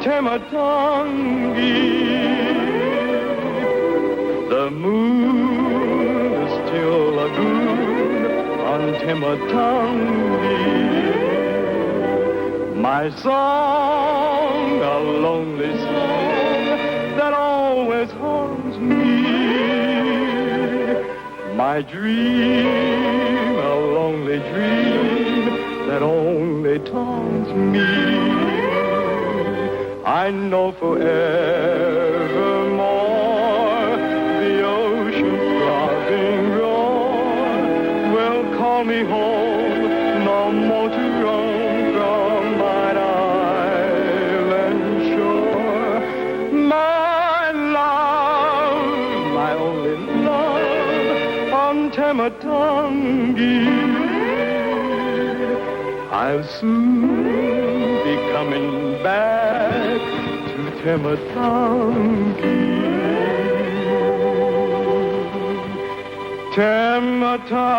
Tematangi. The moon is still lagoon on Tematangi. My song, a lonely song that always haunts me. My dream, a lonely dream that only taunts me. I know forevermore the ocean's throbbing roar will call me home, no more to roam from mine island shore. My love, my only love, on Tematangi. I'll soon be coming back to Tematangi. Tematangi.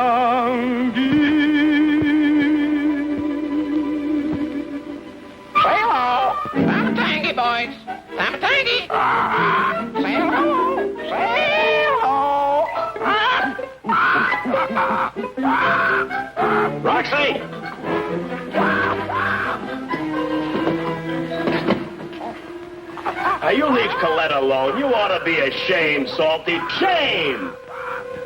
Say hello. Tematangi, boys. Tematangi. Say hello. Say hello. Roxy! Now, you leave Colette alone. You ought to be ashamed, Salty. Shame!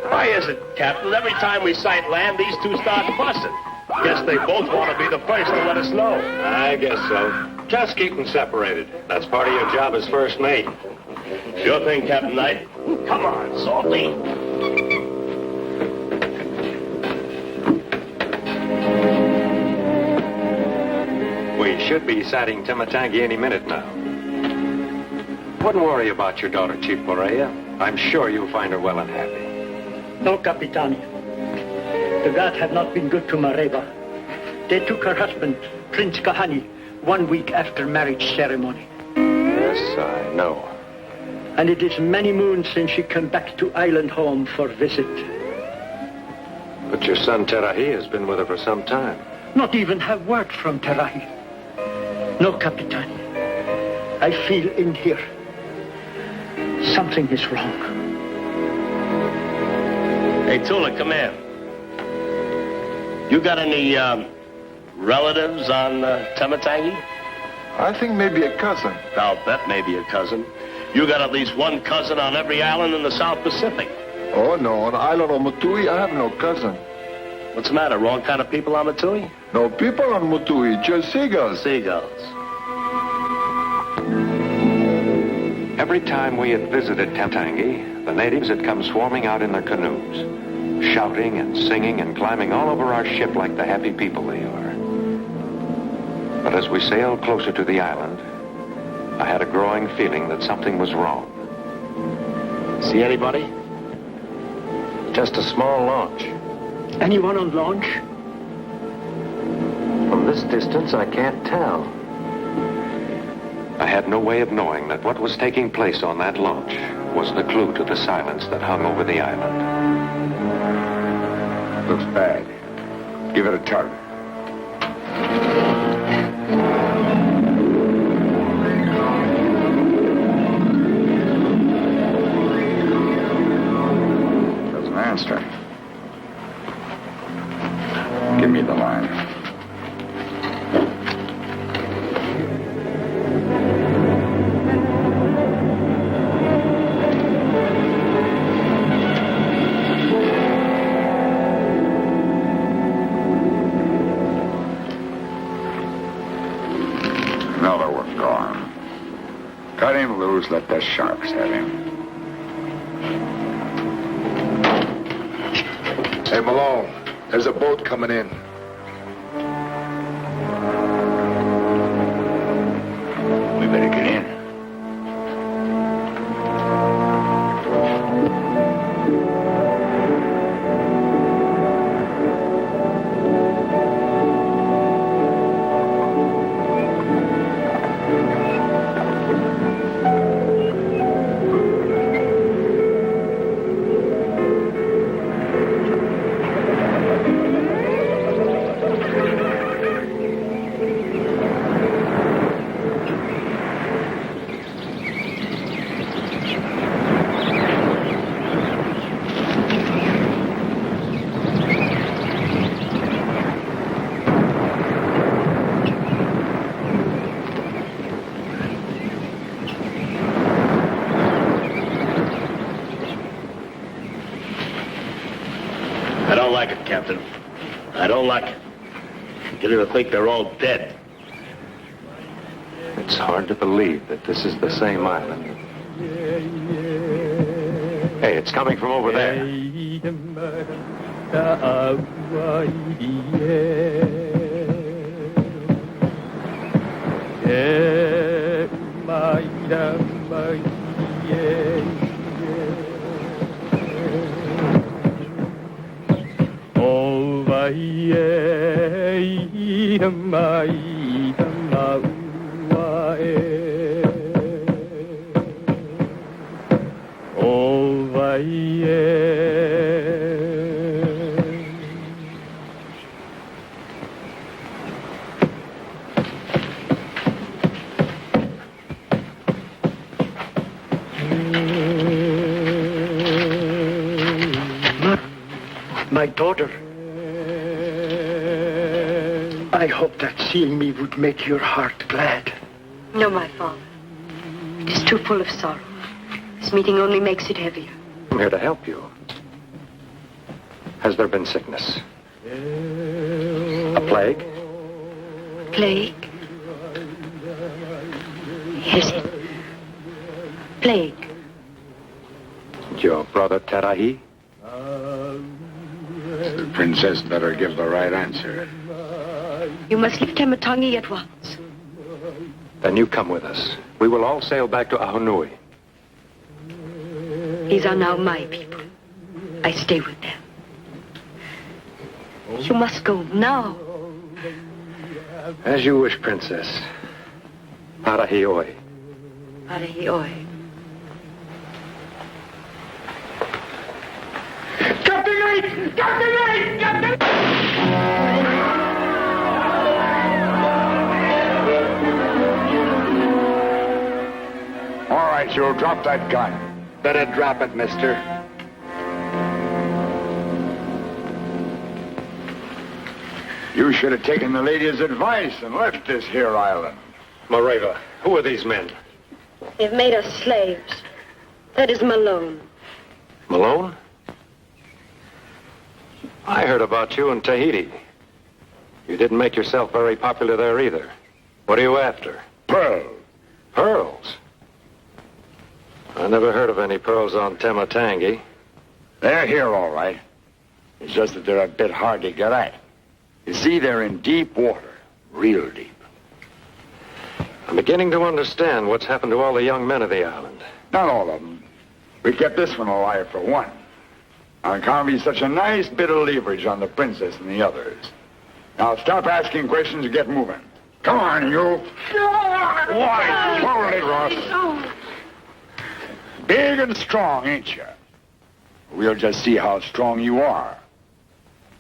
Why is it, Captain, every time we sight land, these two start fussing? Guess they both want to be the first to let us know. I guess so. Just keep them separated. That's part of your job as first mate. Sure thing, Captain Knight. Come on, Salty. We should be sighting Tematangi any minute now. Wouldn't worry about your daughter, Chief Borea. I'm sure you'll find her well and happy. No, Capitani. The gods have not been good to Mareva. They took her husband, Prince Kahani, 1 week after marriage ceremony. Yes, I know. And it is many moons since she came back to island home for visit. But your son, Terahi, has been with her for some time. Not even have word from Terahi. No, Capitani. I feel in here. Something is wrong. Hey, Tula, come here. You got any, relatives on Tematangi? I think maybe a cousin. I'll bet maybe a cousin. You got at least one cousin on every island in the South Pacific. Oh, no. On the island of Mutui, I have no cousin. What's the matter? Wrong kind of people on Mutui? No people on Mutui, just seagulls. Seagulls. Every time we had visited Tematangi, the natives had come swarming out in their canoes, shouting and singing and climbing all over our ship like the happy people they are. But as we sailed closer to the island, I had a growing feeling that something was wrong. See anybody? Just a small launch. Anyone on launch? From this distance, I can't tell. I had no way of knowing that what was taking place on that launch was the clue to the silence that hung over the island. Looks bad. Give it a tug. Doesn't answer. Give me the line. Another one gone. Cut him loose, let the sharks have him. Hey, Malone, there's a boat coming in. We better get in. Captain. I don't like it. I'm beginning to think they're all dead. It's hard to believe that this is the same island. Hey, it's coming from over there. My daughter. I hope that seeing me would make your heart glad. No, my father. It is too full of sorrow. This meeting only makes it heavier. I'm here to help you. Has there been sickness? A plague? Plague? Yes, plague. Your brother Terahi? The princess better give the right answer. You must leave Tematangi at once. Then you come with us. We will all sail back to Ahunui. These are now my people. I stay with them. You must go now. As you wish, Princess. Parahioi. Parahioi. All right, you'll drop that gun. Better drop it, mister. You should have taken the lady's advice and left this here island. Mareva, who are these men? They've made us slaves. That is Malone. Malone? I heard about you in Tahiti. You didn't make yourself very popular there either. What are you after? Pearl. Pearls? I never heard of any pearls on Tematangi. They're here, all right. It's just that they're a bit hard to get at. You see, they're in deep water. Real deep. I'm beginning to understand what's happened to all the young men of the island. Not all of them. We kept this one alive for one. On account of he's such a nice bit of leverage on the princess and the others. Now stop asking questions and get moving. Come on, you. Why? Hold it, Ross. Big and strong, ain't you? We'll just see how strong you are.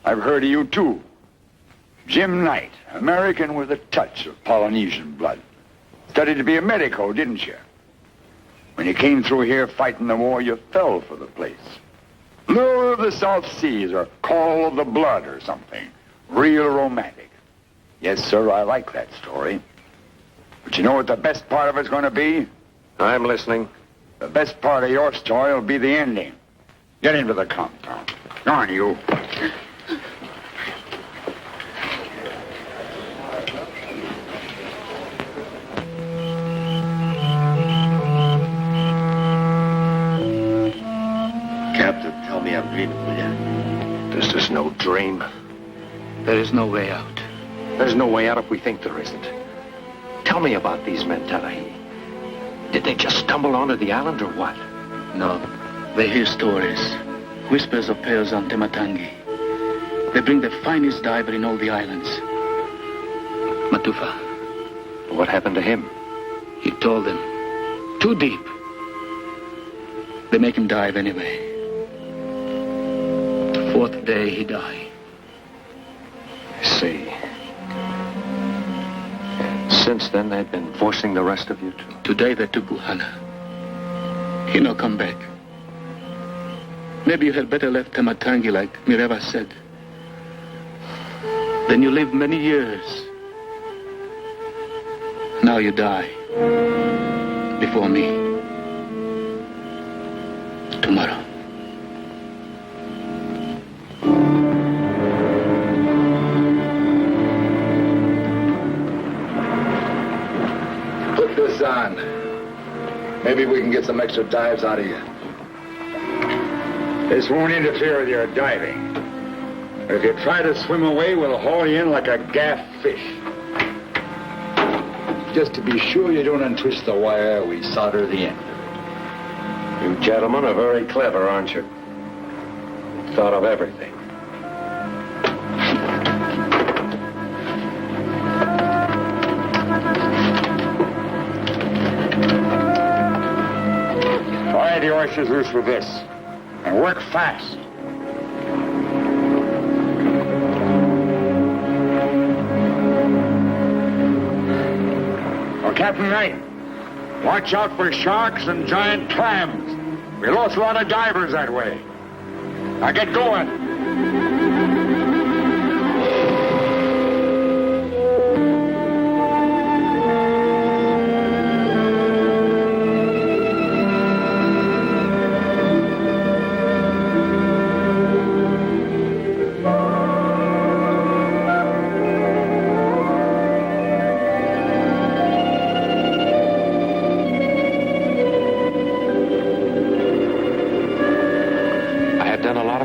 I've heard of you, too. Jim Knight, American with a touch of Polynesian blood. Studied to be a medico, didn't you? When you came through here fighting the war, you fell for the place. Lure of the South Seas, or Call of the Blood, or something. Real romantic. Yes, sir, I like that story. But you know what the best part of it's going to be? I'm listening. The best part of your story will be the ending. Get into the compound. Go on, you. Captain, tell me I'm dreaming, will you? This is no dream. There is no way out. There's no way out if we think there isn't. Tell me about these men, Terahi. Did they just stumble onto the island or what? No. They hear stories. Whispers of pearls on Tematangi. They bring the finest diver in all the islands. Matufa. What happened to him? He told them. Too deep. They make him dive anyway. The fourth day he died. I see. Since then, they've been forcing the rest of you to... Today they took Guhana. He no come back. Maybe you had better left Tematangi like Mireva said. Then you live many years. Now you die. Before me. Tomorrow. this on. Maybe we can get some extra dives out of you. This won't interfere with your diving. But if you try to swim away, we'll haul you in like a gaff fish. Just to be sure you don't untwist the wire, we solder the end. You gentlemen are very clever, aren't you? Thought of everything. Fire the oysters loose with this. And work fast. Well, Captain Knight, watch out for sharks and giant clams. We lost a lot of divers that way. Now get going.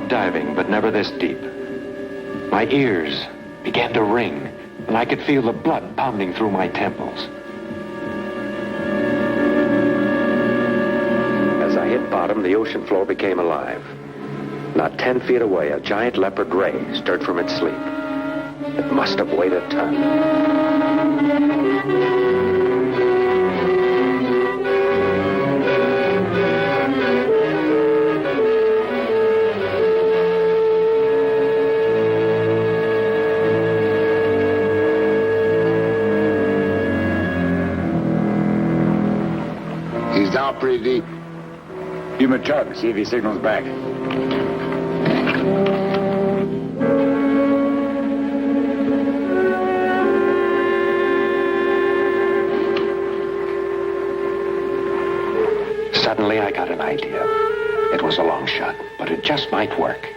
Diving, but never this deep. My ears began to ring, and I could feel the blood pounding through my temples. As I hit bottom, the ocean floor became alive. Not 10 feet away, a giant leopard ray stirred from its sleep. It must have weighed a ton. Down pretty deep. Give him a tug, see if he signals back. Suddenly, I got an idea. It was a long shot, but it just might work.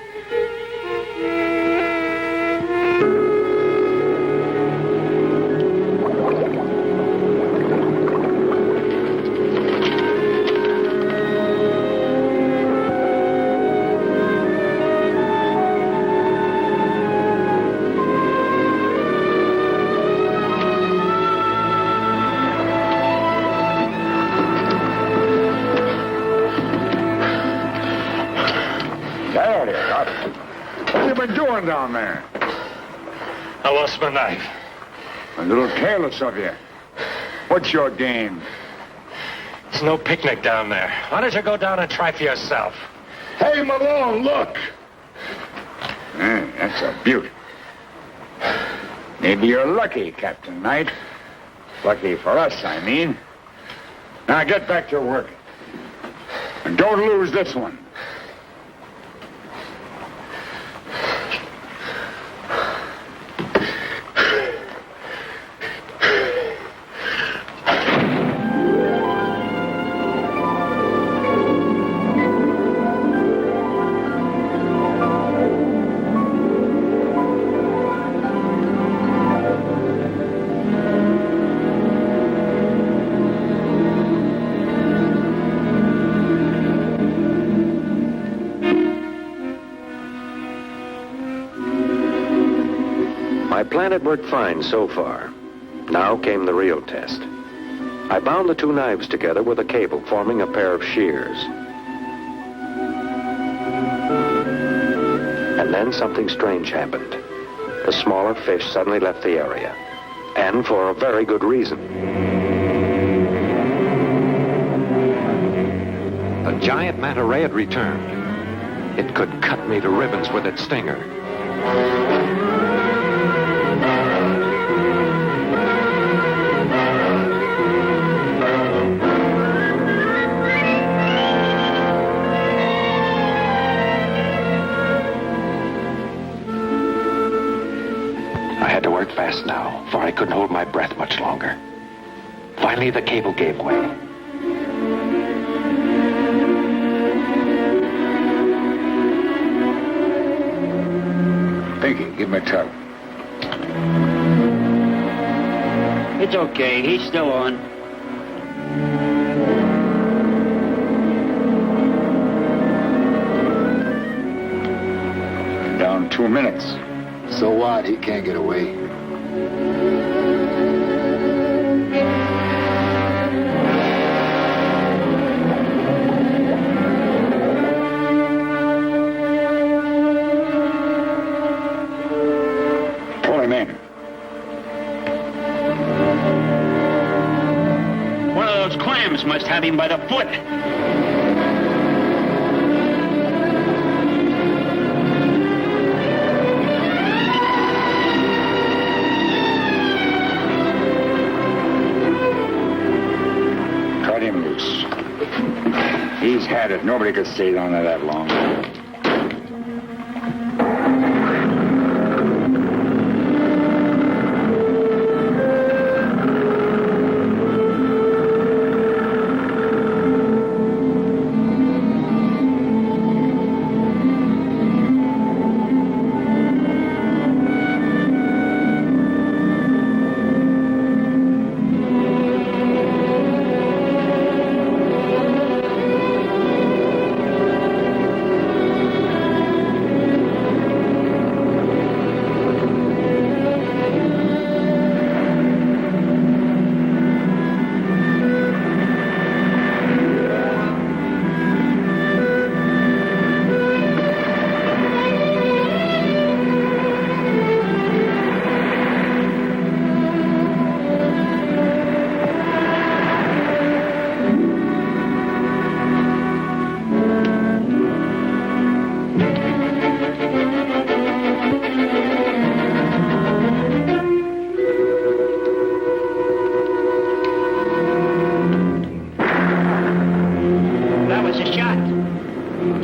Down there. I lost my knife. A little careless of you. What's your game? There's no picnic down there. Why don't you go down and try for yourself? Hey, Malone, look! That's a beaut. Maybe you're lucky, Captain Knight. Lucky for us, I mean. Now get back to work. And don't lose this one. My plan had worked fine so far. Now came the real test. I bound the two knives together with a cable, forming a pair of shears. And then something strange happened. The smaller fish suddenly left the area. And for a very good reason. The giant manta ray had returned. It could cut me to ribbons with its stinger. I had to work fast now, for I couldn't hold my breath much longer. Finally, the cable gave way. Pinky, give him a tug. It's okay. He's still on. 2 minutes. So what? He can't get away. Pull him in. One of those clams must have him by the foot. Cut him loose. He's had it. Nobody could stay down there that long.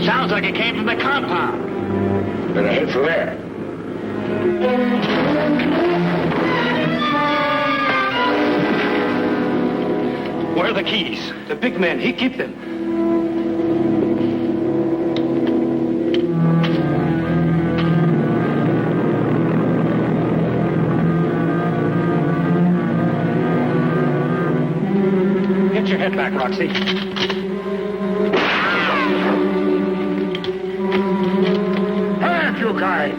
Sounds like it came from the compound. Better head for there. Where are the keys? The big man, he keep them. Get your head back, Roxy. Hands, you guys!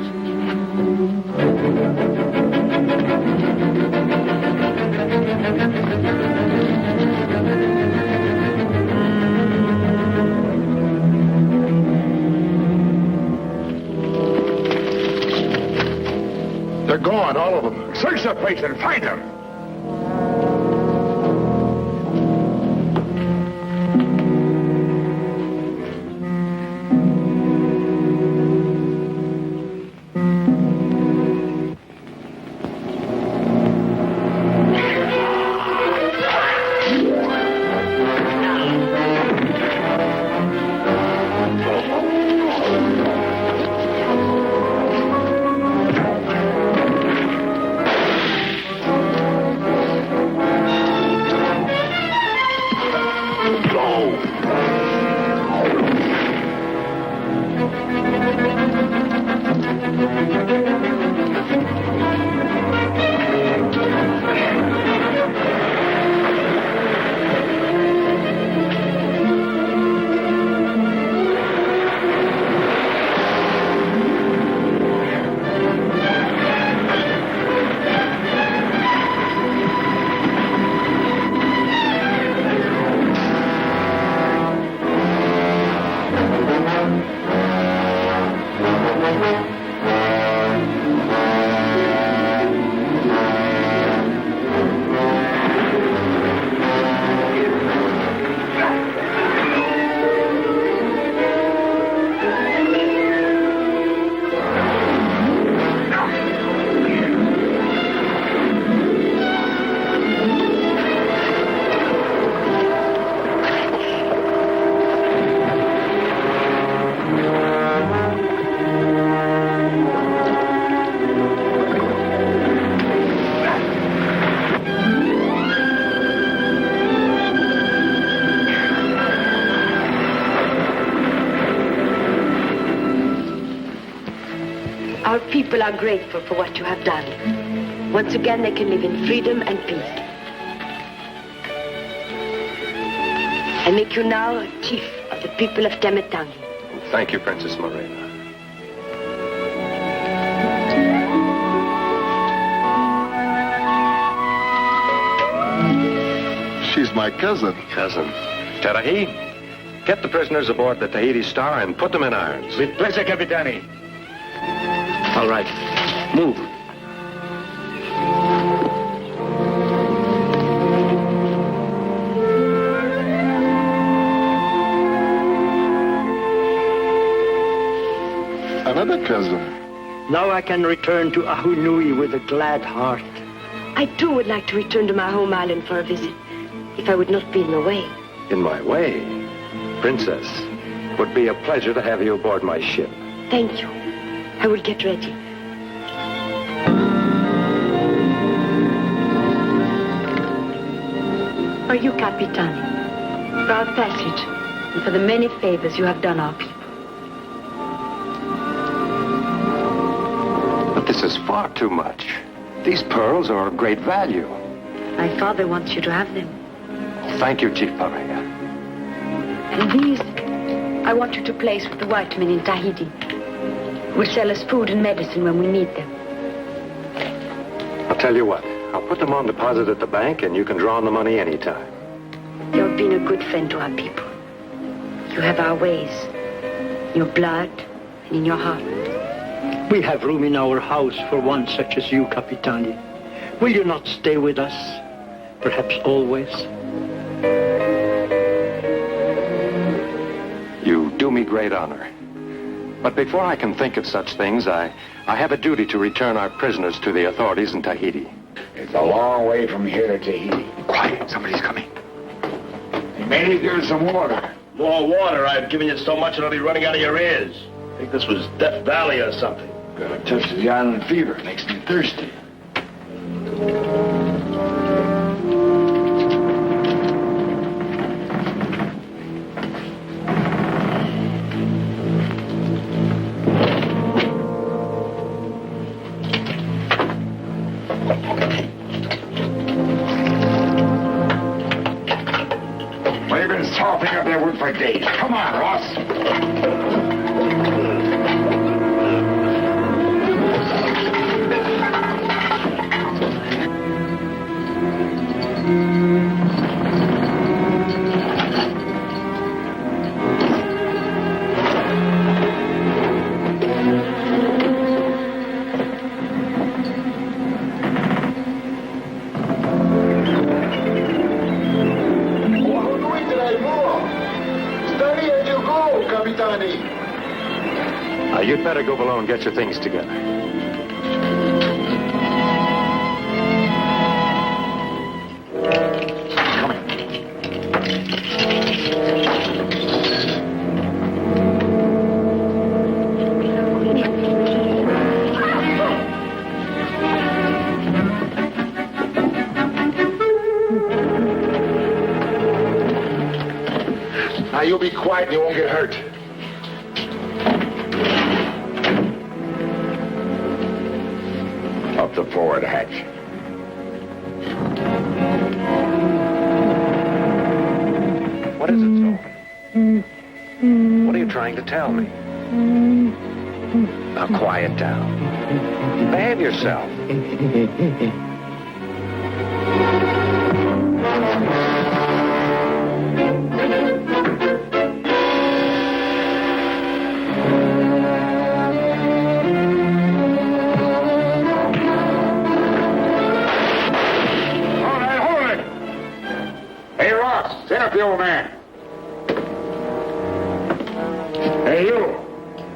They're gone, all of them. Search the place and find them. Our people are grateful for what you have done. Once again, they can live in freedom and peace. I make you now a chief of the people of Temetangi. Thank you, Princess Morena. my cousin. Cousin. Tarahi, get the prisoners aboard the Tahiti Star and put them in irons. With pleasure, Capitani. All right. Move. Another cousin. Now I can return to Ahunui with a glad heart. I too would like to return to my home island for a visit, if I would not be in the way. In my way? Princess, it would be a pleasure to have you aboard my ship. Thank you. I will get ready. For you, Capitani, for our passage, and for the many favors you have done our people. But this is far too much. These pearls are of great value. My father wants you to have them. Thank you, Chief Pareja. And these, I want you to place with the white men in Tahiti, who will sell us food and medicine when we need them. I'll tell you what. I'll put them on deposit at the bank, and you can draw on the money anytime. You've been a good friend to our people. You have our ways, in your blood and in your heart. We have room in our house for one such as you, Capitani. Will you not stay with us? Perhaps always? You do me great honor. But before I can think of such things, I have a duty to return our prisoners to the authorities in Tahiti. It's a long way from here to Tahiti. Quiet, somebody's coming. Hey, maybe there's some water. More water. I've given you so much it'll be running out of your ears. I think this was Death Valley or something. Got a touch of the island fever. Makes me thirsty. Well, you've been softening up that wood for days. Come on, Ross. You'd better go below and get your things together. Now, you'll be quiet and you won't get hurt. Up the forward hatch. What is it, Sophie? What are you trying to tell me? Now, quiet down. Behave yourself. Stand up, the old man. Hey, you.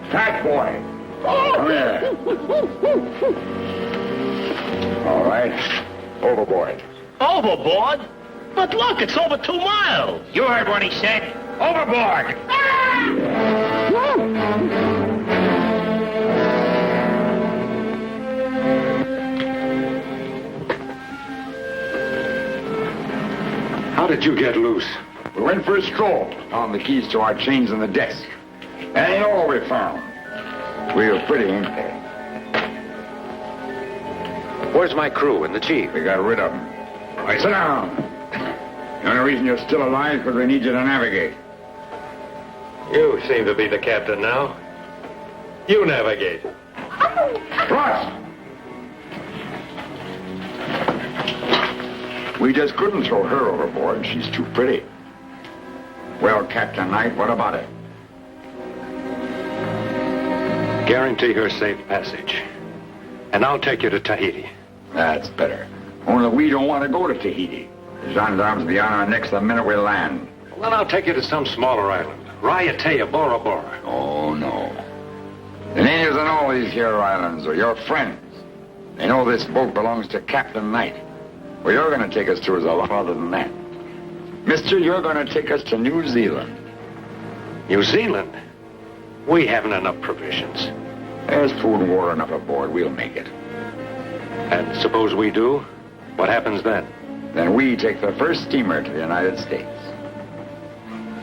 Fat boy. Come here. All right. Overboard. Overboard? But look, it's over 2 miles. You heard what he said. Overboard. How did you get loose? We went for a stroll. Found the keys to our chains on the desk. That ain't all we found. We were pretty, ain't they? Where's my crew and the chief? We got rid of them. All right, sit down. The only reason you're still alive is because we need you to navigate. You seem to be the captain now. You navigate. Ross! We just couldn't throw her overboard. She's too pretty. Well, Captain Knight, what about it? Guarantee her safe passage. And I'll take you to Tahiti. That's better. Only we don't want to go to Tahiti. The gendarmes will be on our necks the minute we land. Well, then I'll take you to some smaller island. Raiatea, Bora Bora. Oh, no. The natives on all these here islands are your friends. They know this boat belongs to Captain Knight. Where you're going to take us to is a lot other than that. Mister, you're going to take us to New Zealand. New Zealand? We haven't enough provisions. There's food and water enough aboard. We'll make it. And suppose we do? What happens then? Then we take the first steamer to the United States.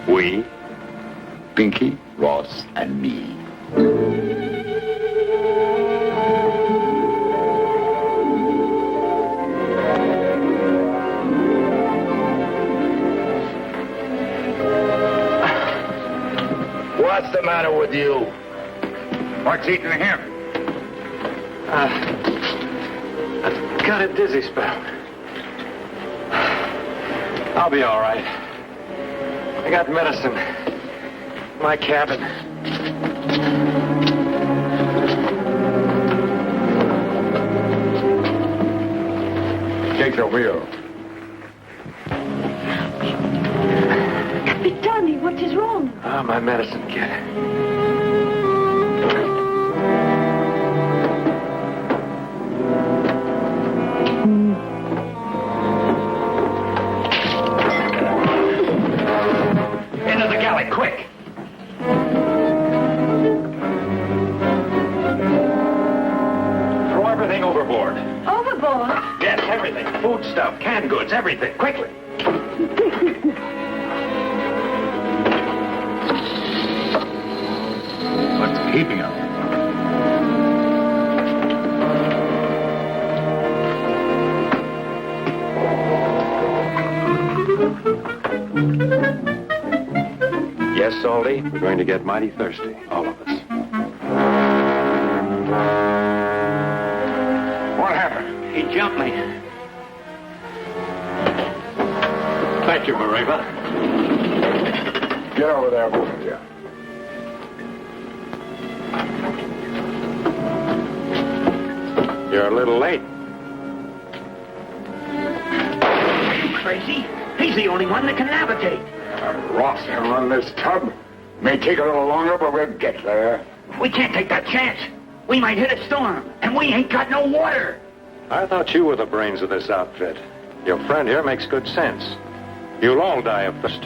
We? Pinky, Ross, and me. What's the matter with you? What's eating him? I've got a dizzy spell. I'll be all right. I got medicine in my cabin. Take the wheel. Capitani, what is wrong? Ah, my medicine kit. Into the galley, quick! Throw everything overboard. Overboard? Yes, everything. Food stuff, canned goods, everything. Quickly. What's keeping him? Yes, Salty, we're going to get mighty thirsty, all of us. What happened? He jumped me. Thank you, Mareva. Get over there, both of you. You're a little late. Are you crazy? He's the only one that can navigate. Ross can run this tub. May take a little longer, but we'll get there. We can't take that chance. We might hit a storm, and we ain't got no water. I thought you were the brains of this outfit. Your friend here makes good sense. You'll all die of thirst.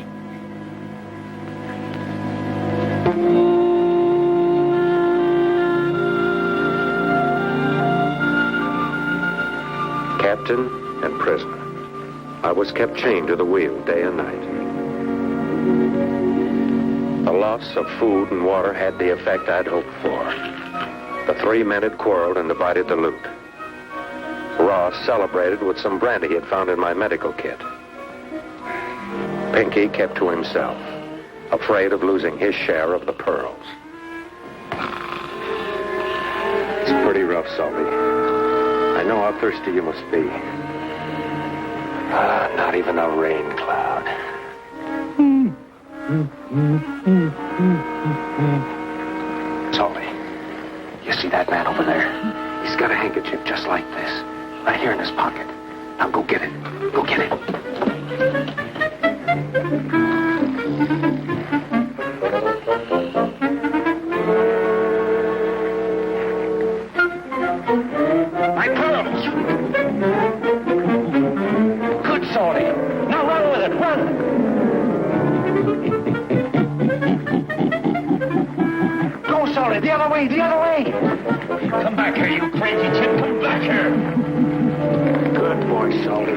Captain and prisoner. I was kept chained to the wheel day and night. The loss of food and water had the effect I'd hoped for. The three men had quarreled and divided the loot. Ross celebrated with some brandy he had found in my medical kit. Pinky kept to himself, afraid of losing his share of the pearls. It's pretty rough, Salty. I know how thirsty you must be. Not even a rain cloud. Salty, you see that man over there? He's got a handkerchief just like this, right here in his pocket. Now go get it. Go get it. My pearls! Good, Salty. Now run with it, run! Go, Salty, the other way, the other way! Come back here, you crazy chip, come back here! Good boy, Salty.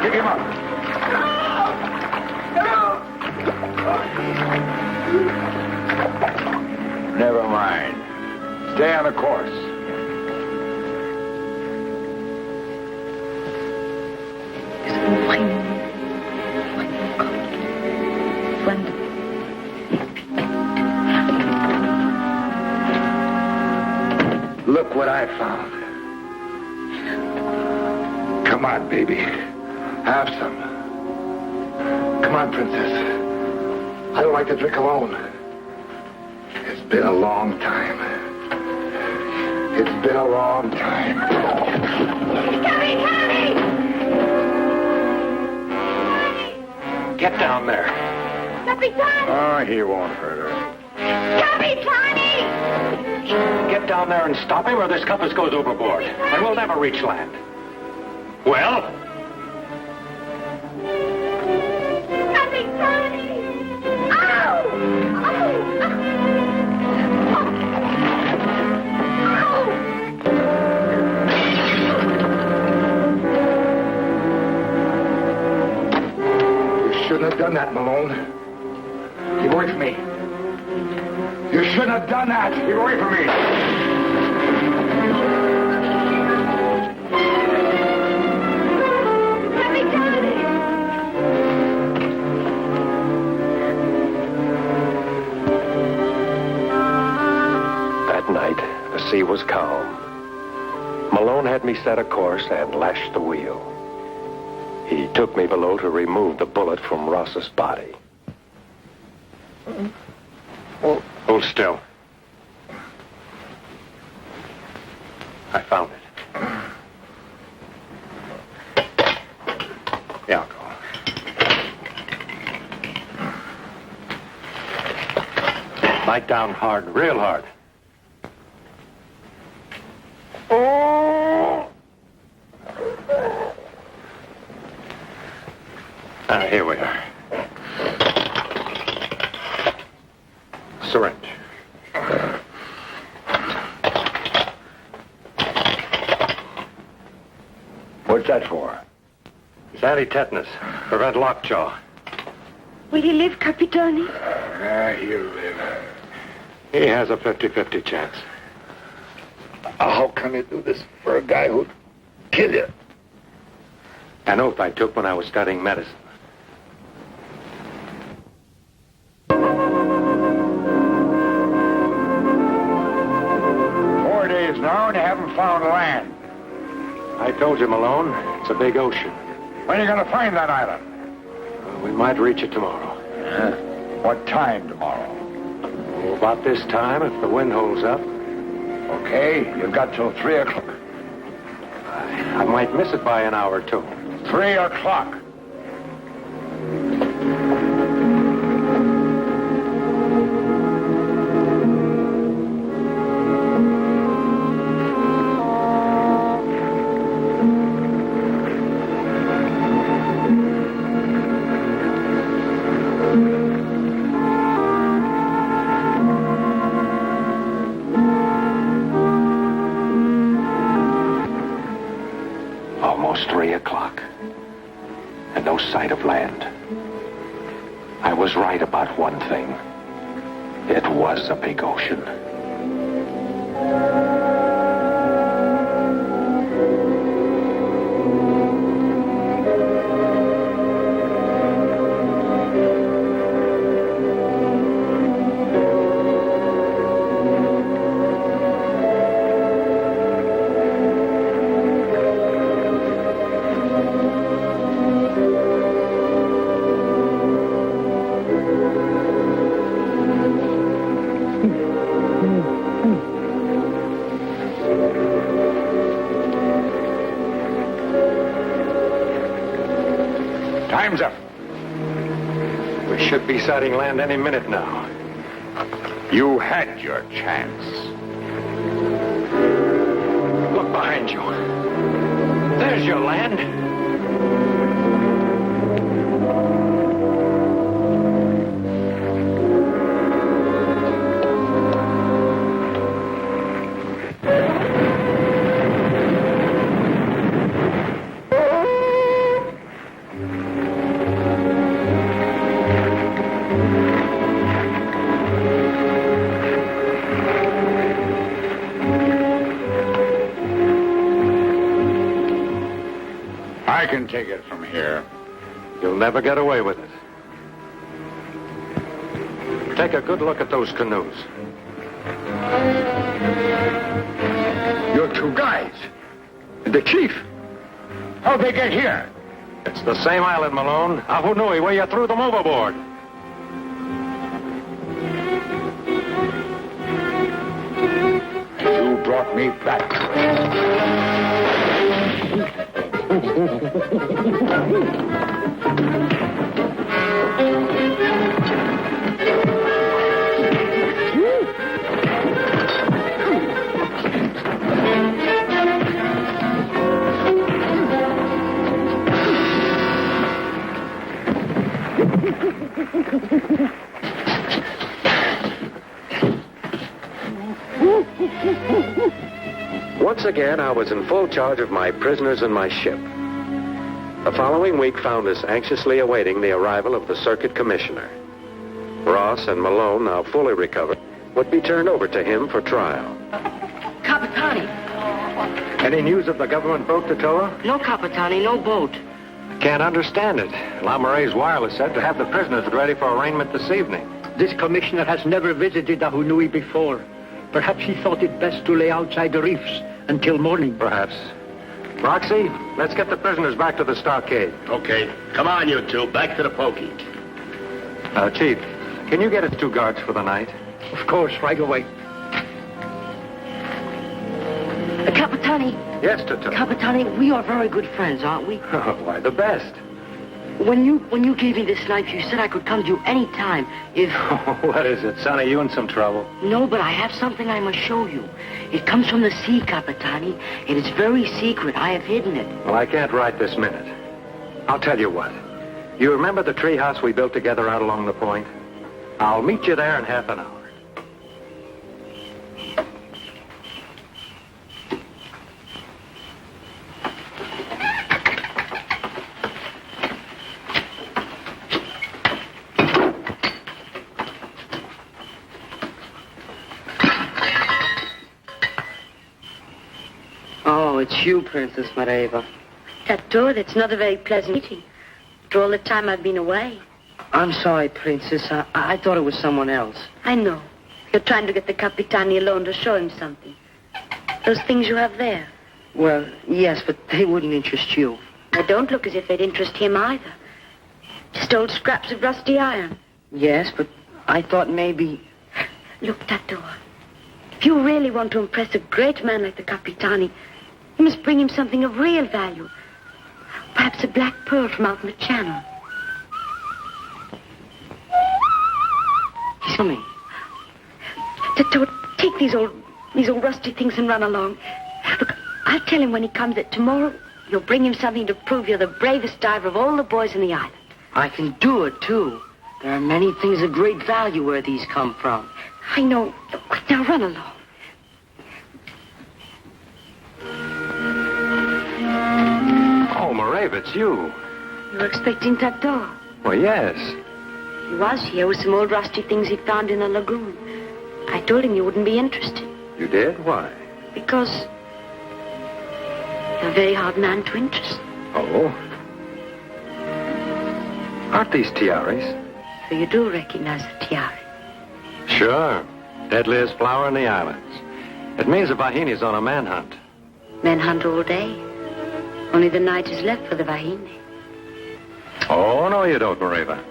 Pick him up. Never mind. Stay on the course. Look what I found. Come on, baby. Have some. Come on, princess. I don't like to drink alone. It's been a long time. It's been a long time. Tommy! Get down there. Capitan! Oh, he won't hurt her. Capitani! Get down there and stop him, or this compass goes overboard, and we'll never reach land. Well? Capitani! Ow! You shouldn't have done that, Malone. Keep away from me. You shouldn't have done that. Keep away from me. That night, the sea was calm. Malone had me set a course and lashed the wheel. He took me below to remove the bullet from Ross's body. Hold still. I found it. The alcohol. Bite down hard, real hard. Here we are. Syringe. What's that for? It's anti-tetanus. Prevent lockjaw. Will he live, Capitani? He'll live. He has a 50-50 chance. How can you do this for a guy who'd kill you? An oath I took when I was studying medicine. 4 days now and you haven't found land. I told you, Malone, it's a big ocean. When are you going to find that island? We might reach it tomorrow. What time tomorrow? Oh, about this time, if the wind holds up. Okay, you've got till 3 o'clock. I might miss it by an hour or two. 3 o'clock. Almost 3 o'clock. And no sight of land. I was right about one thing. It was a big ocean. Time's up. We should be sighting land any minute now. You had your chance. Look behind you. There's your land. I can take it from here. You'll never get away with it. Take a good look at those canoes. You're two guys. And the chief. How'd they get here? It's the same island, Malone. Ahu Nui, where you threw them overboard. You brought me back to Once again, I was in full charge of my prisoners and my ship. The following week found us anxiously awaiting the arrival of the circuit commissioner. Ross and Malone, now fully recovered, would be turned over to him for trial. Capitani. Any news of the government boat, Tatoa? No, Capitani, no boat. Can't understand it. Lamoureux's wireless said to have the prisoners ready for arraignment this evening. This commissioner has never visited Ahu Nui before. Perhaps he thought it best to lay outside the reefs until morning. Perhaps. Roxy, let's get the prisoners back to the stockade. Okay. Come on, you two. Back to the pokey. Chief, can you get us 2 guards for the night? Of course, right away. Capitani. Yes, Tatoa. Capitani, we are very good friends, aren't we? Oh, why, the best. When you gave me this knife, you said I could come to you any time if... What is it, Sonny? You in some trouble? No, but I have something I must show you. It comes from the sea, Capitani, and it's very secret. I have hidden it. Well, I can't write this minute. I'll tell you what. You remember the treehouse we built together out along the point? I'll meet you there in half an hour. Oh, it's you, Princess Mareva. Tato, that's not a very pleasant meeting. After all the time I've been away. I'm sorry, Princess. I thought it was someone else. I know. You're trying to get the Capitani alone to show him something. Those things you have there. Well, yes, but they wouldn't interest you. They don't look as if they'd interest him either. Just old scraps of rusty iron. Yes, but I thought maybe... Look, Tato, if you really want to impress a great man like the Capitani, you must bring him something of real value. Perhaps a black pearl from out in the channel. He's coming. Tato, take these old rusty things and run along. Look, I'll tell him when he comes that tomorrow you'll bring him something to prove you're the bravest diver of all the boys in the island. I can do it, too. There are many things of great value where these come from. I know. Now run along. Oh, Mareva, it's you. You were expecting Tato. Well, yes. He was here with some old rusty things he found in the lagoon. I told him you wouldn't be interested. You did? Why? Because you're a very hard man to interest. Oh? Aren't these tiaras? So you do recognize the tiara? Sure. Deadliest flower in the islands. It means the Vahini's on a manhunt. Men hunt all day. Only the night is left for the Vahini. Oh, no, you don't, Mareva.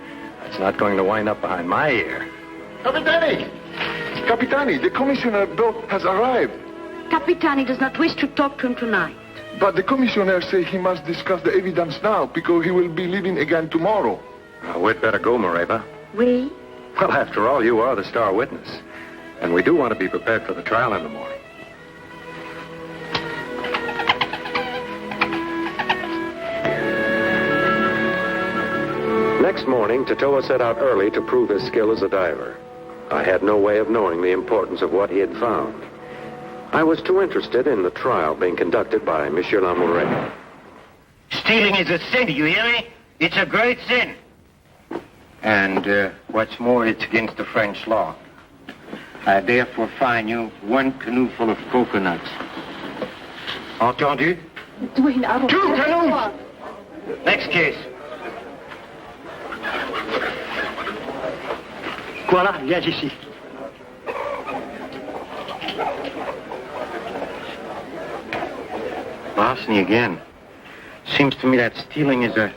That's not going to wind up behind my ear. Capitani! Capitani, the commissioner boat has arrived. Capitani does not wish to talk to him tonight. But the commissioner says he must discuss the evidence now because he will be leaving again tomorrow. We'd better go, Mareva. We? Well, after all, you are the star witness. And we do want to be prepared for the trial in the morning. Next morning, Tatoa set out early to prove his skill as a diver. I had no way of knowing the importance of what he had found. I was too interested in the trial being conducted by Monsieur Lamoureux. Stealing is a sin, do you hear me? It's a great sin. And what's more, it's against the French law. I therefore fine you 1 canoe full of coconuts. Entendu? 2 canoes! Next case. Voilà, viens ici. Larceny again. Seems to me that stealing is a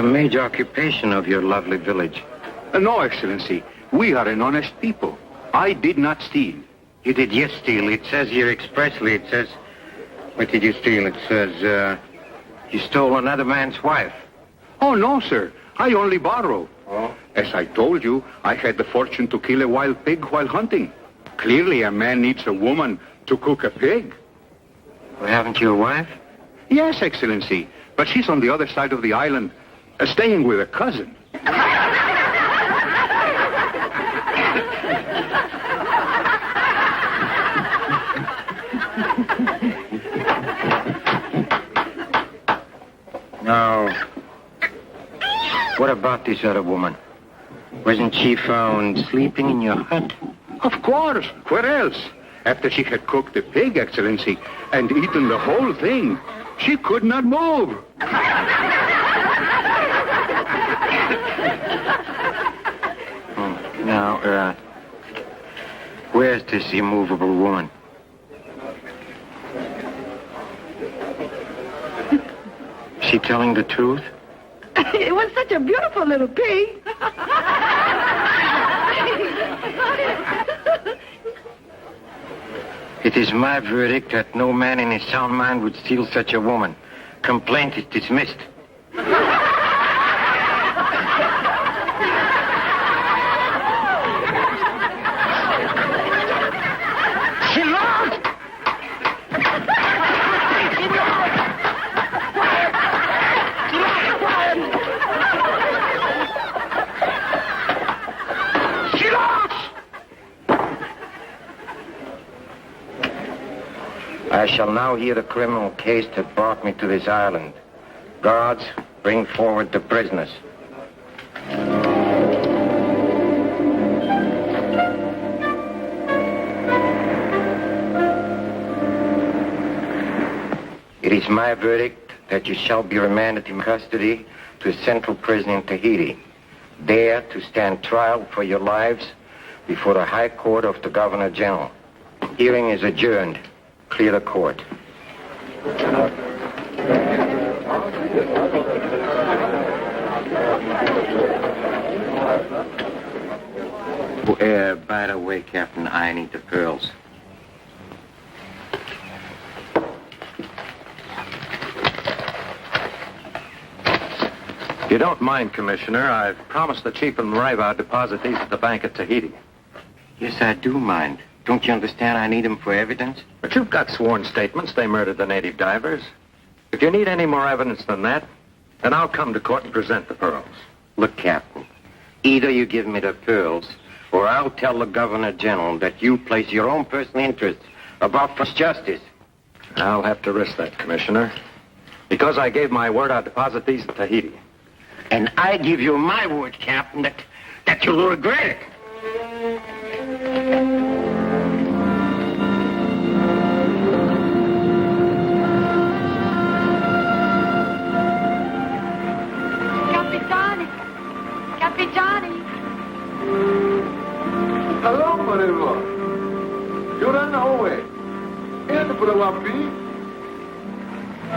major occupation of your lovely village. No, Excellency. We are an honest people. I did not steal. You did yet steal. It says here expressly, it says... What did you steal? It says, you stole another man's wife. Oh, no, sir. I only borrowed. Oh? As I told you, I had the fortune to kill a wild pig while hunting. Clearly, a man needs a woman to cook a pig. Well, haven't you a wife? Yes, Excellency. But she's on the other side of the island, staying with a cousin. Now, what about this other woman? Wasn't she found sleeping in your hut? Of course. Where else? After she had cooked the pig, Excellency, and eaten the whole thing, she could not move. Now, where's this immovable woman? She telling the truth? It was such a beautiful little pig. It is my verdict that no man in his sound mind would steal such a woman. Complaint is dismissed. She lost! She lost! I shall now hear the criminal case that brought me to this island. Guards, bring forward the prisoners. It is my verdict that you shall be remanded in custody to a central prison in Tahiti, there to stand trial for your lives before the High Court of the Governor General. Hearing is adjourned. Clear the court. By the way, Captain, I need the pearls. If you don't mind, Commissioner, I've promised the Chief and Mareva deposit these at the bank at Tahiti. Yes, I do mind. Don't you understand I need them for evidence? But you've got sworn statements they murdered the native divers. If you need any more evidence than that, then I'll come to court and present the pearls. Look, Captain, either you give me the pearls, or I'll tell the Governor General that you place your own personal interests above first justice. I'll have to risk that, Commissioner. Because I gave my word I'd deposit these at Tahiti. And I give you my word, Captain, that you'll regret it. Capitani. Hello, Mareva. You're on the hallway. And for the Wapi.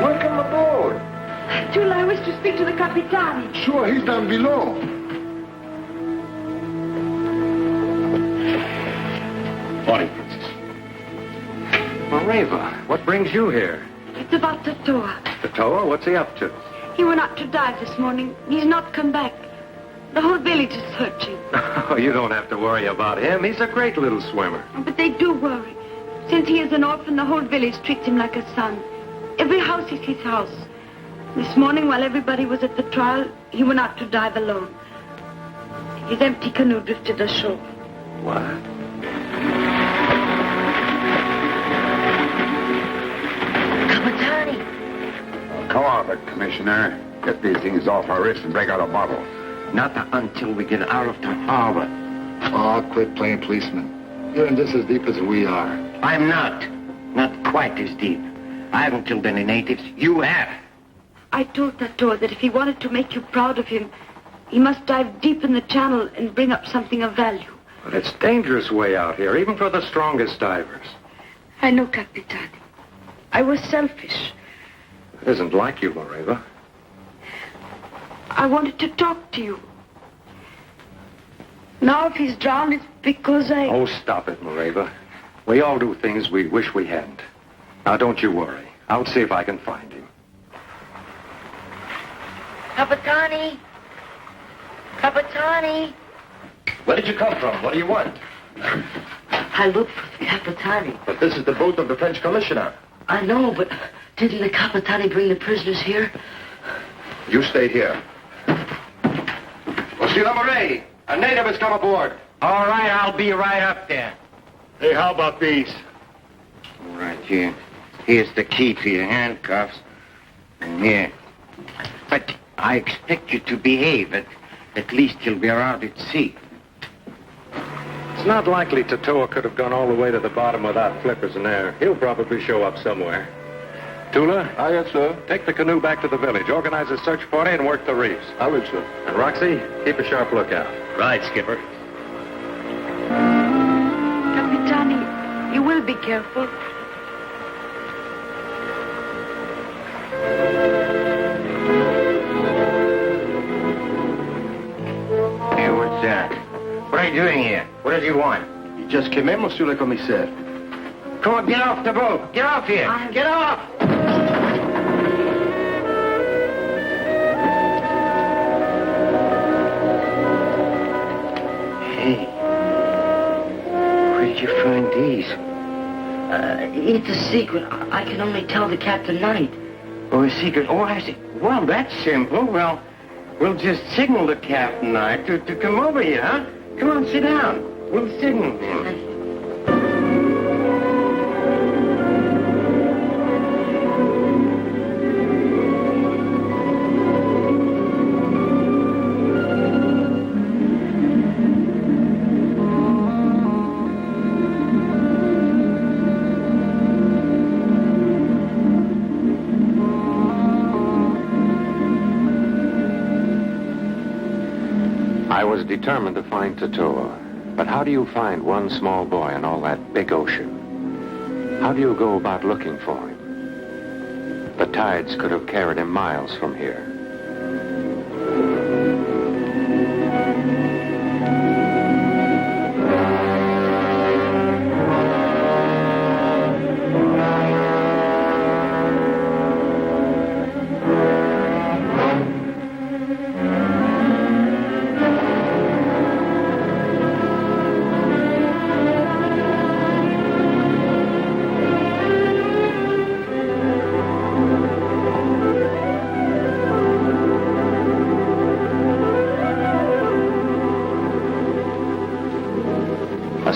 Welcome aboard. Tula, I wish to speak to the Capitani. Sure, he's down below. Morning, Princess. Mareva, what brings you here? It's about Tatoa. Tatoa? What's he up to? He went out to dive this morning. He's not come back. The whole village is searching. Oh, you don't have to worry about him. He's a great little swimmer. But they do worry. Since he is an orphan, the whole village treats him like a son. Every house is his house. This morning, while everybody was at the trial, he went out to dive alone. His empty canoe drifted ashore. What? Capitani. Come on, but Commissioner. Get these things off our wrists and break out a bottle. Not until we get out of the harbor. Oh, quit playing policeman. You're in this as deep as we are. I'm not. Not quite as deep. I haven't killed any natives. You have. I told Tato that if he wanted to make you proud of him, he must dive deep in the channel and bring up something of value. But it's dangerous way out here, even for the strongest divers. I know, Capitani. I was selfish. It isn't like you, Moreva. I wanted to talk to you. Now if he's drowned, it's because I... Oh, stop it, Moreva. We all do things we wish we hadn't. Now, don't you worry. I'll see if I can find him. Capitani! Capitani! Where did you come from? What do you want? I looked for the Capitani. But this is the boat of the French commissioner. I know, but didn't the Capitani bring the prisoners here? You stay here. Monsieur Lamoureux, a native has come aboard. All right, I'll be right up there. Hey, how about these? All right, here. Here's the key to your handcuffs. And here. But I expect you to behave. At least you'll be around at sea. It's not likely Tatoa could have gone all the way to the bottom without flippers and air. He'll probably show up somewhere. Tula? Aye, yes, sir. Take the canoe back to the village. Organize a search party and work the reefs. I will, sir. And Roxy, keep a sharp lookout. Right, Skipper. Capitani, you will be careful. Hey, what's that? What are you doing here? What does he want? You just came in, Monsieur le Commissaire. Come on, get off the boat. Get off here. Get off! Hey. Where did you find these? It's a secret. I can only tell the Captain Knight. Oh, a secret. Oh, I see. Well, that's simple. Well, we'll just signal the Captain Knight to come over here, huh? Come on, sit down. We'll signal him. I was determined to find Tatoa. But how do you find one small boy in all that big ocean? How do you go about looking for him? The tides could have carried him miles from here.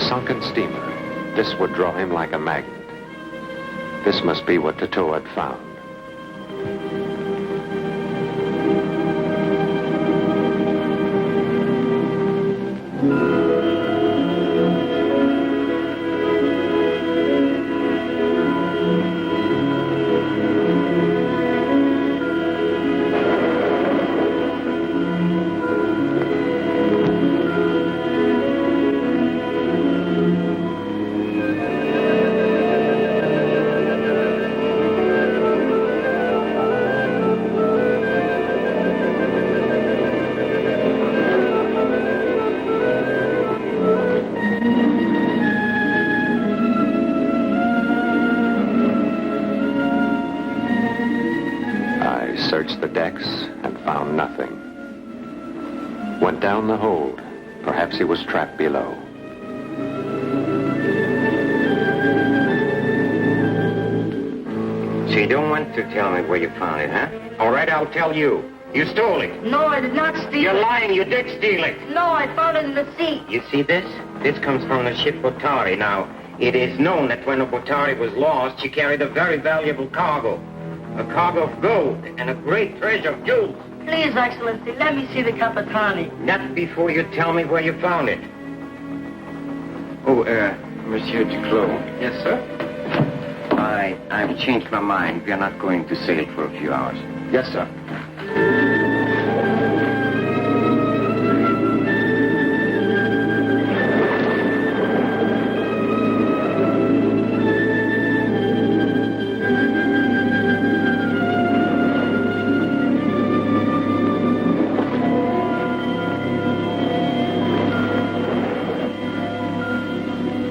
Sunken steamer. This would draw him like a magnet. This must be what Tatoa had found. Searched the decks and found nothing. Went down the hold. Perhaps he was trapped below. So you don't want to tell me where you found it, huh? All right, I'll tell you. You stole it. No, I did not steal You're it. lying. You did steal it. No, I found it in the sea. You see this? This comes from the ship Botari. Now, it is known that when the Botari was lost, she carried a very valuable cargo. A cargo of gold and a great treasure of jewels. Please, Excellency, let me see the Capitani. Not before you tell me where you found it. Oh, Monsieur Duclos. Yes, sir? I've changed my mind. We are not going to sail for a few hours. Yes, sir.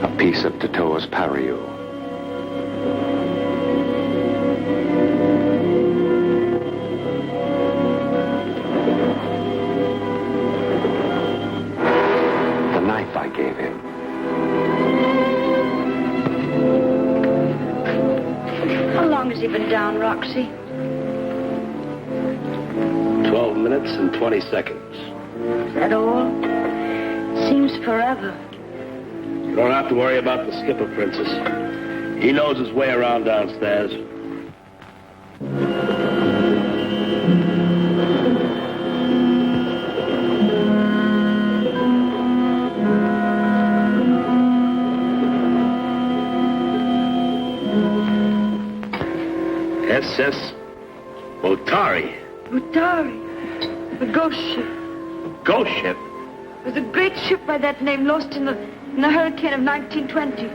A piece of Tatoa's pareo. The knife I gave him. How long has he been down, Roxy? 12 minutes and 20 seconds. Is that all? Seems forever. You don't have to worry about the skipper, Princess. He knows his way around downstairs. SS Mutiny. Mutiny. The ghost ship. Ghost ship? It was a great ship by that name lost in the hurricane of 1920.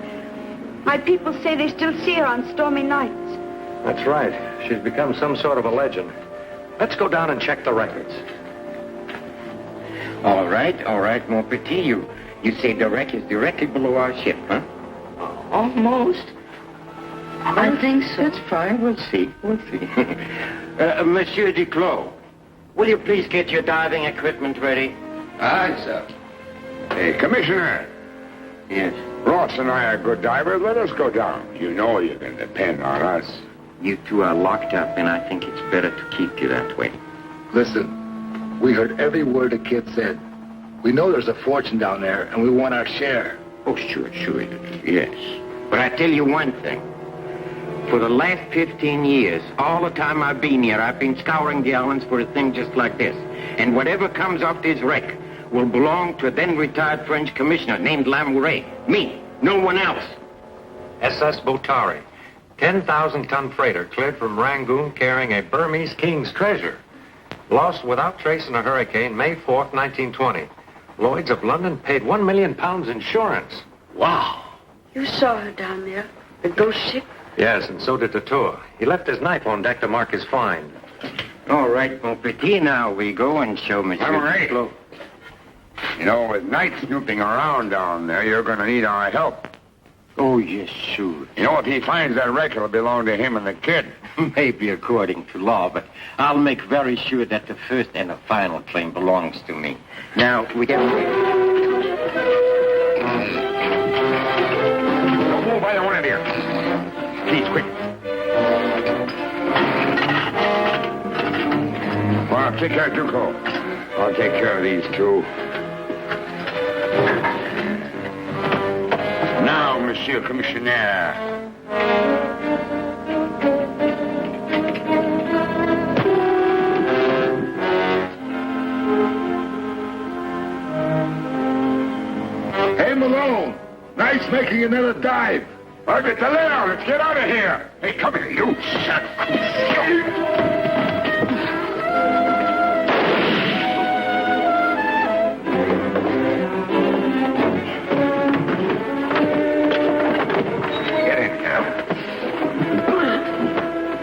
My people say they still see her on stormy nights. That's right. She's become some sort of a legend. Let's go down and check the records. All right, mon petit. You say the wreck is directly below our ship, huh? Almost. I think so. That's fine. We'll see. Monsieur Duclos, will you please get your diving equipment ready? Aye, sir. Hey, Commissioner. Yes. Ross and I are good divers. Let us go down. You know you can depend on us. You two are locked up, and I think it's better to keep you that way. Listen, we heard every word the kid said. We know there's a fortune down there, and we want our share. Oh, sure, yes. But I tell you one thing. For the last 15 years, all the time I've been here, I've been scouring the islands for a thing just like this. And whatever comes off this wreck will belong to a then-retired French commissioner named Lamouret. Me, no one else. SS Botari. 10,000-ton freighter cleared from Rangoon carrying a Burmese king's treasure. Lost without trace in a hurricane May 4th, 1920. Lloyd's of London paid £1 million insurance. Wow. You saw her down there, the ghost ship? Yes, and so did Tatoa. He left his knife on deck to mark his find. All right, mon petit, now we go and show Monsieur Duclos. You know, with night snooping around down there, you're going to need our help. Oh, yes, sure. You know, if he finds that wreck, it'll belong to him and the kid. Maybe according to law, but I'll make very sure that the first and the final claim belongs to me. Now, we have... Don't move either one of you. Please, quick. Well, take care of Duco. I'll take care of these two. Now, Monsieur Commissionaire. Hey, Malone. Nice making another dive. Let's get out of here. Hey, come here, you.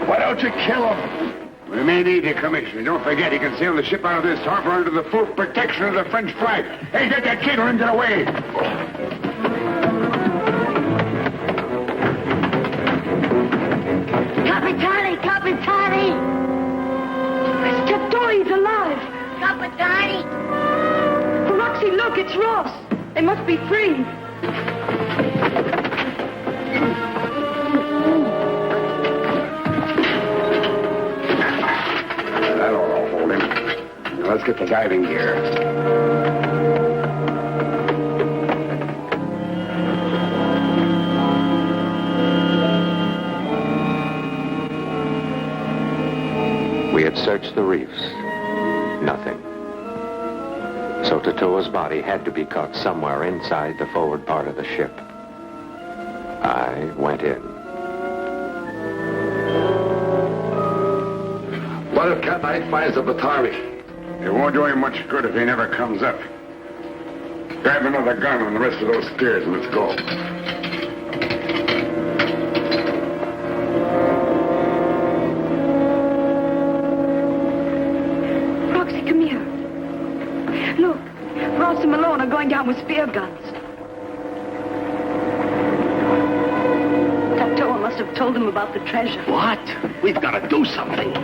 Why don't you kill him? We may need you, Commissioner. Don't forget, he can sail the ship out of this harbor under the full protection of the French flag. Hey, get that kid or him get away. Capitani! It's Tatoa, he's alive. Capitani! Roxy, look, it's Ross. They must be free. That ought to hold him. Now, let's get the diving gear. We had searched the reefs. Nothing. So Tatoa's body had to be caught somewhere inside the forward part of the ship. I went in. What if Captain Knight finds the Batari? It won't do him much good if he never comes up. Grab another gun on the rest of those stairs and let's go. Roxy, come here. Look, Ross and Malone are going down with spear guns. Tattoo must have told them about the treasure. What? We've got to do something.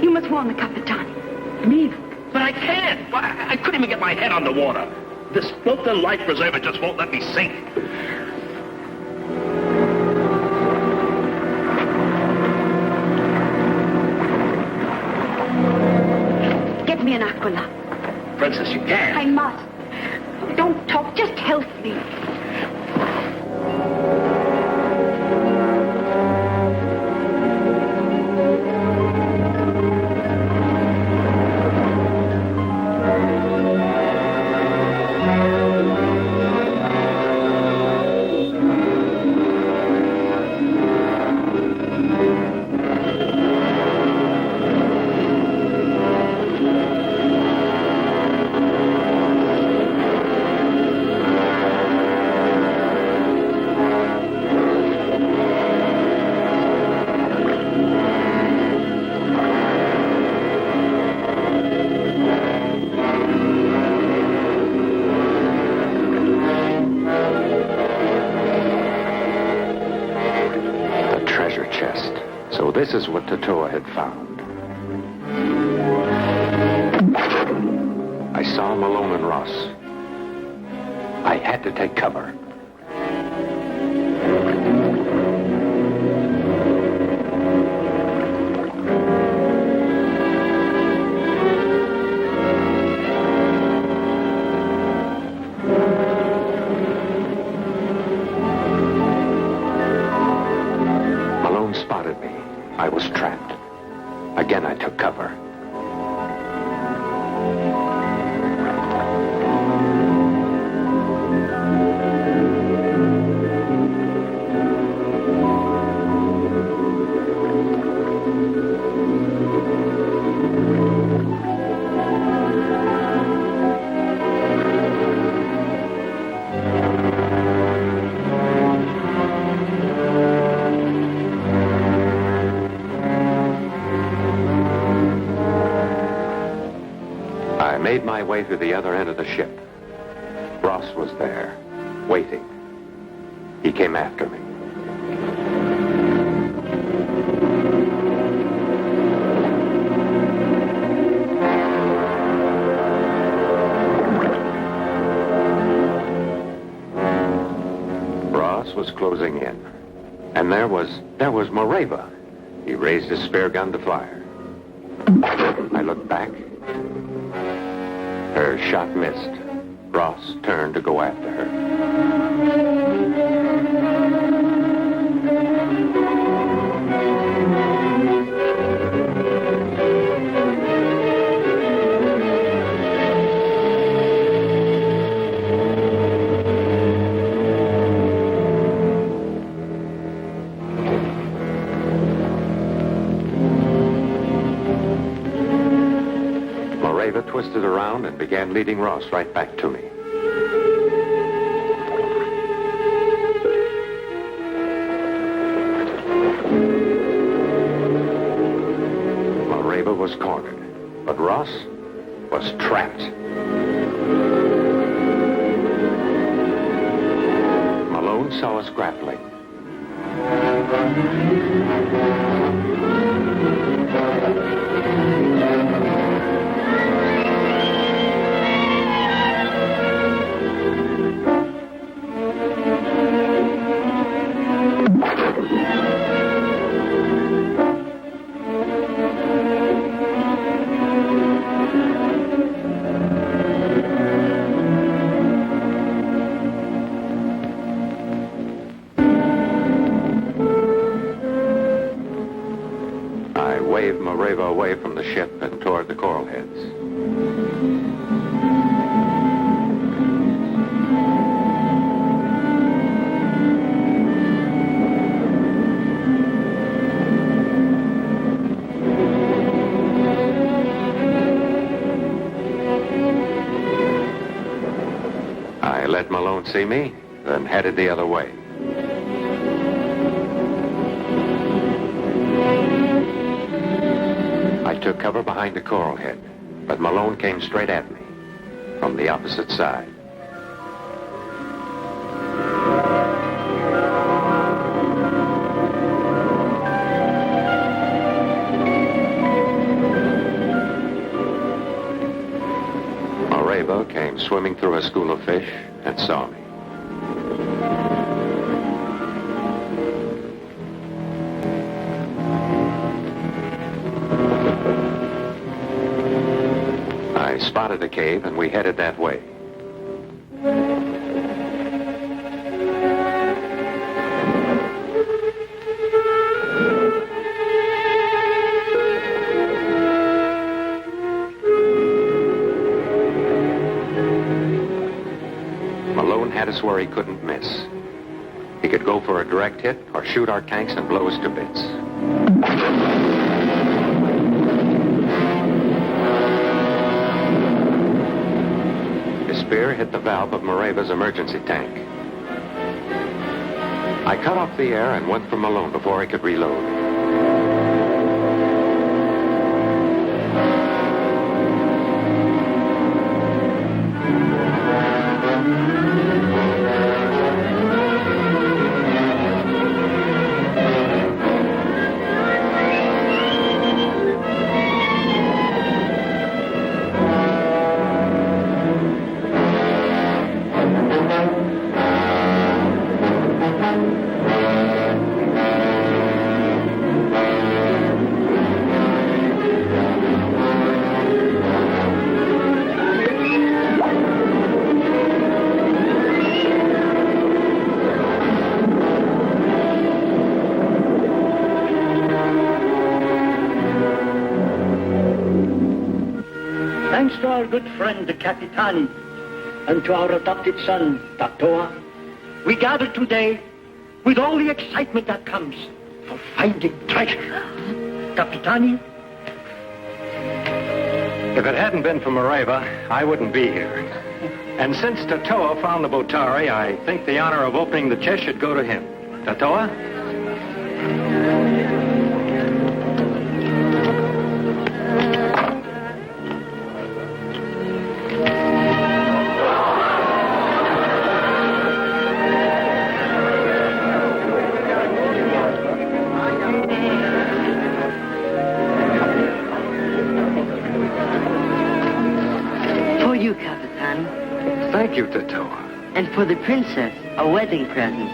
You must warn the Capitani. Me? But I can't. I couldn't even get my head on the water. This built-in life preserver just won't let me sink. Get me an aquila. Princess, you can't. I must. Don't talk, just help me. This is what Tatoa had found. I saw Malone and Ross. I had to take cover. Malone spotted me. I was trapped. Again, I took cover. I made my way to the other end of the ship. Ross was there, waiting. He came after me. Ross was closing in. And there was Moreva. He raised his spear gun to fire. I looked back. Her shot missed. Ross turned to go after her. Moreva twisted around and began leading Ross right back to me. Moreva was cornered, but Ross was trapped. Malone saw us grappling. I waved Moreva away from the ship and toward the coral heads. don't see me, then headed the other way. I took cover behind a coral head, but Malone came straight at me from the opposite side. Mareva came swimming through a school of fish and saw me. I spotted a cave and we headed that way. Malone had us where he couldn't miss. He could go for a direct hit or shoot our tanks and blow us to bits. His spear hit the valve of Mareva's emergency tank. I cut off the air and went for Malone before I could reload. Thanks to our good friend, the Capitani, and to our adopted son, Tatoa, we gathered today with all the excitement that comes for finding treasure. Capitani? If it hadn't been for Mareva, I wouldn't be here. And since Tatoa found the Botari, I think the honor of opening the chest should go to him. Tatoa? Thank you, Tatoa. And for the princess, a wedding present.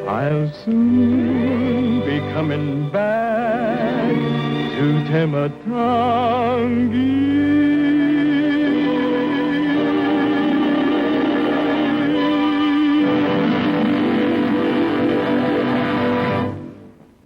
I'll soon be coming back to Tematangi.